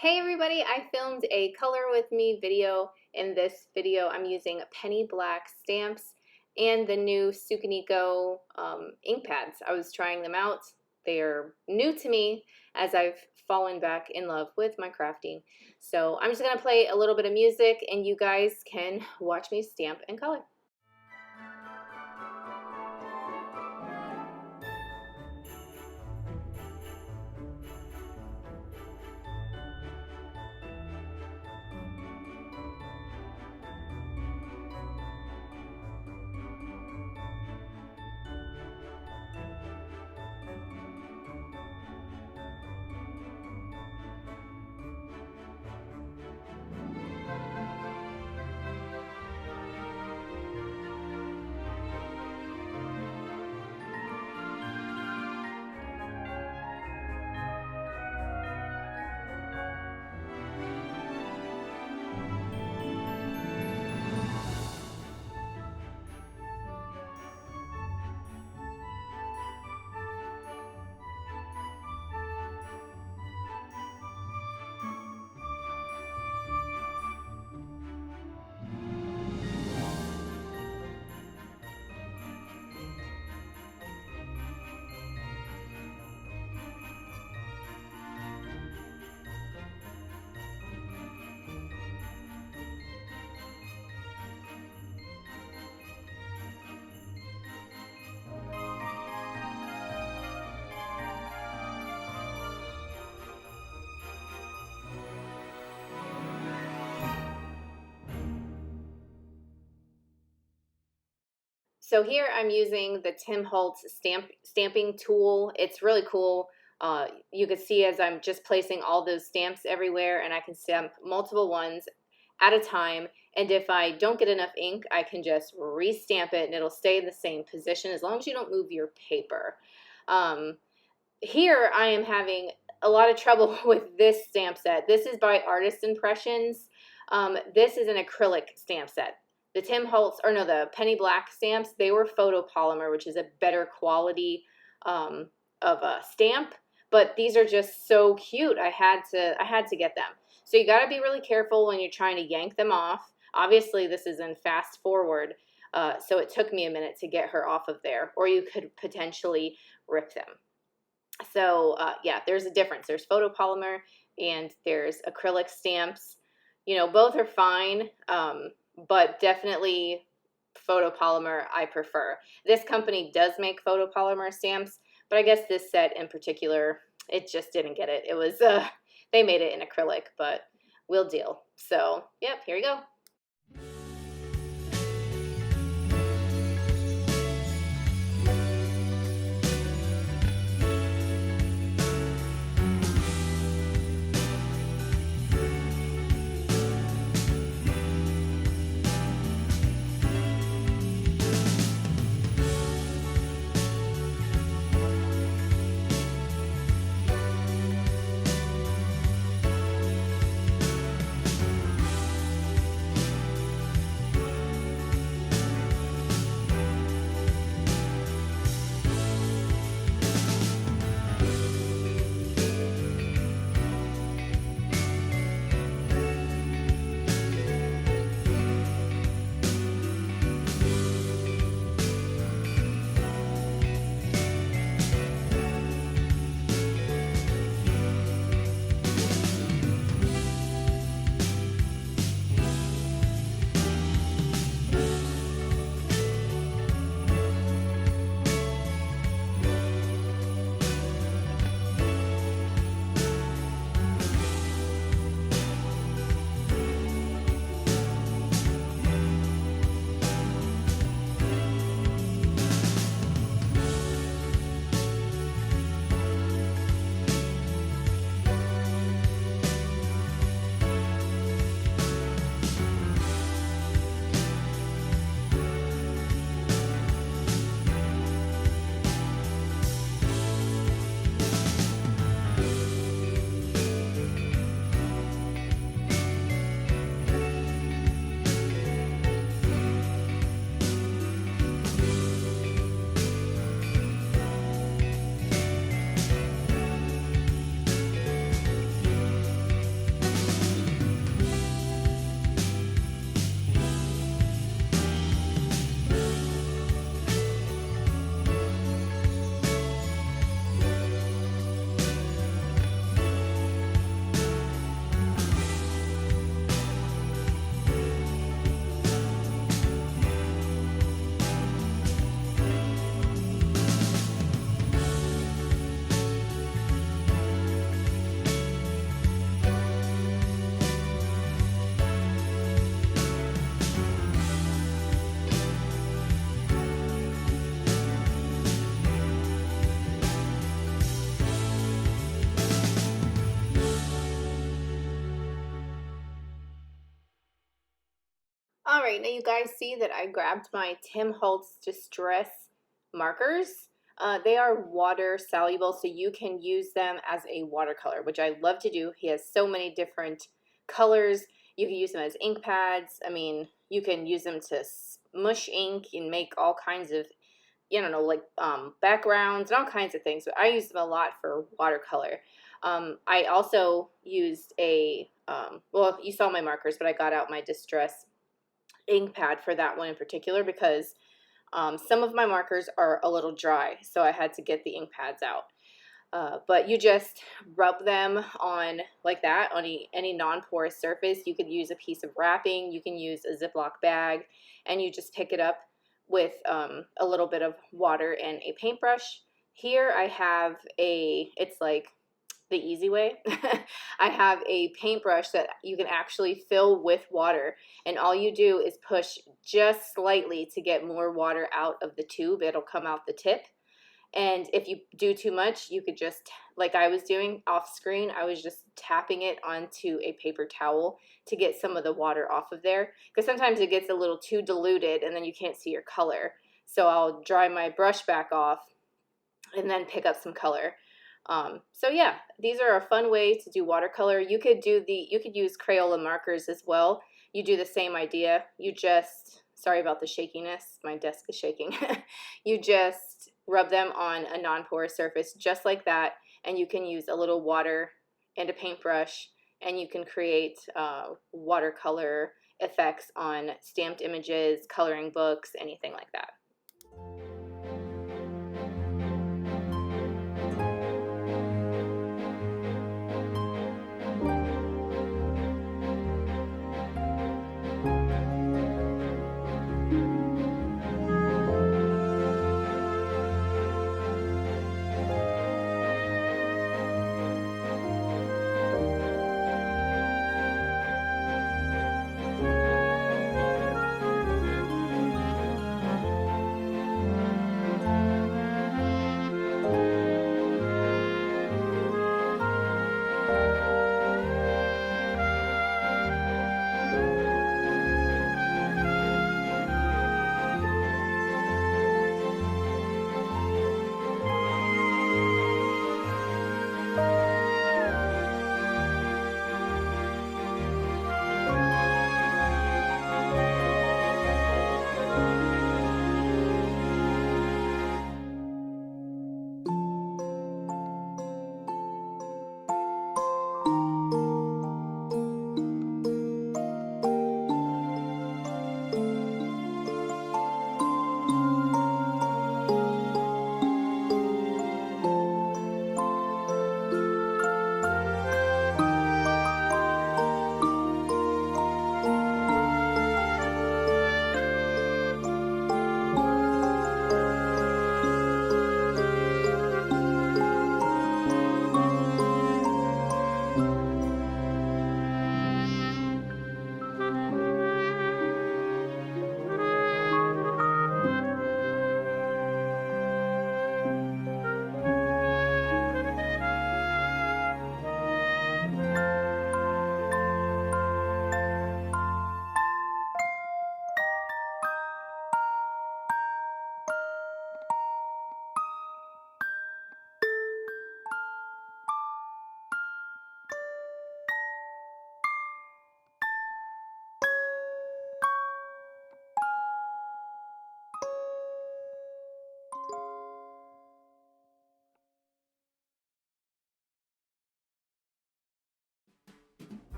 Hey everybody, I filmed a color with me video. In this video, I'm using penny black stamps and the new Sukiniko ink pads. I was trying them out. They are new to me as I've fallen back in love with my crafting. So I'm just gonna play a little bit of music and you guys can watch me stamp and color. So here I'm using the Tim Holtz stamping tool. It's really cool. You can see as I'm just placing all those stamps everywhere, and I can stamp multiple ones at a time. And if I don't get enough ink, I can just restamp it and it'll stay in the same position as long as you don't move your paper. Here I am having a lot of trouble with this stamp set. This is by Artist Impressions. This is an acrylic stamp set. The Tim Holtz, or no, the Penny Black stamps, they were photopolymer, which is a better quality of a stamp. But these are just so cute. I had to get them. So you got to be really careful when you're trying to yank them off. Obviously, this is in fast forward, so it took me a minute to get her off of there, or you could potentially rip them. So yeah, there's a difference. There's photopolymer and there's acrylic stamps. You know, both are fine. But definitely photopolymer I prefer. This company does make photopolymer stamps, but I guess this set in particular, it just didn't get it. It was, they made it in acrylic, but we'll deal. So, yep, here you go. right, now you guys see that I grabbed my Tim Holtz Distress markers. They are water soluble, so you can use them as a watercolor, which I love to do. He has so many different colors. You can use them as ink pads. I mean, you can use them to smush ink and make all kinds of, you don't know, like backgrounds and all kinds of things. But I use them a lot for watercolor. I also used a, well, you saw my markers, but I got out my Distress ink pad for that one in particular because some of my markers are a little dry, so I had to get the ink pads out. But you just rub them on like that on any non-porous surface. You could use a piece of wrapping, you can use a Ziploc bag, and you just pick it up with a little bit of water and a paintbrush. Here I have it's like the easy way. I have a paintbrush that you can actually fill with water, and all you do is push just slightly to get more water out of the tube. It'll come out the tip. And if you do too much, you could just, like I was doing off screen, I was just tapping it onto a paper towel to get some of the water off of there. Because sometimes it gets a little too diluted and then you can't see your color. So I'll dry my brush back off and then pick up some color. So yeah, these are a fun way to do watercolor. You could use Crayola markers as well. You do the same idea. You just, sorry about the shakiness, my desk is shaking. You just rub them on a non-porous surface just like that, and you can use a little water and a paintbrush, and you can create watercolor effects on stamped images, coloring books, anything like that.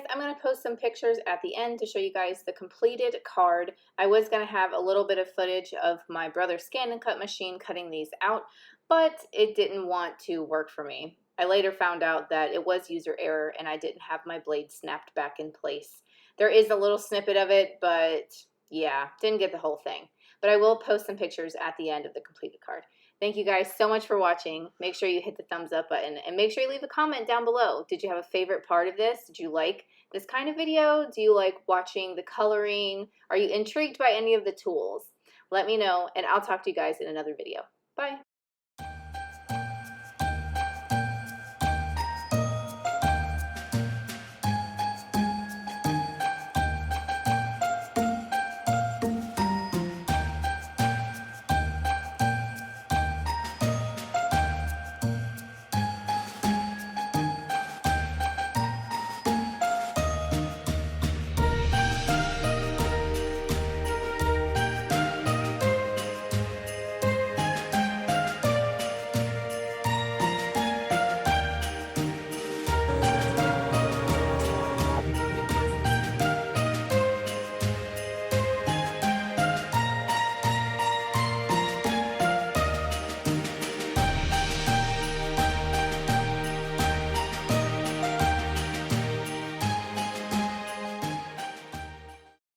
guys, I'm going to post some pictures at the end to show you guys the completed card. I was going to have a little bit of footage of my brother's scan and cut machine cutting these out, but it didn't want to work for me. I later found out that it was user error and I didn't have my blade snapped back in place. There is a little snippet of it, but yeah, didn't get the whole thing. But I will post some pictures at the end of the completed card. Thank you guys so much for watching. Make sure you hit the thumbs up button and make sure you leave a comment down below. Did you have a favorite part of this? Did you like this kind of video? Do you like watching the coloring? Are you intrigued by any of the tools? Let me know and I'll talk to you guys in another video. Bye.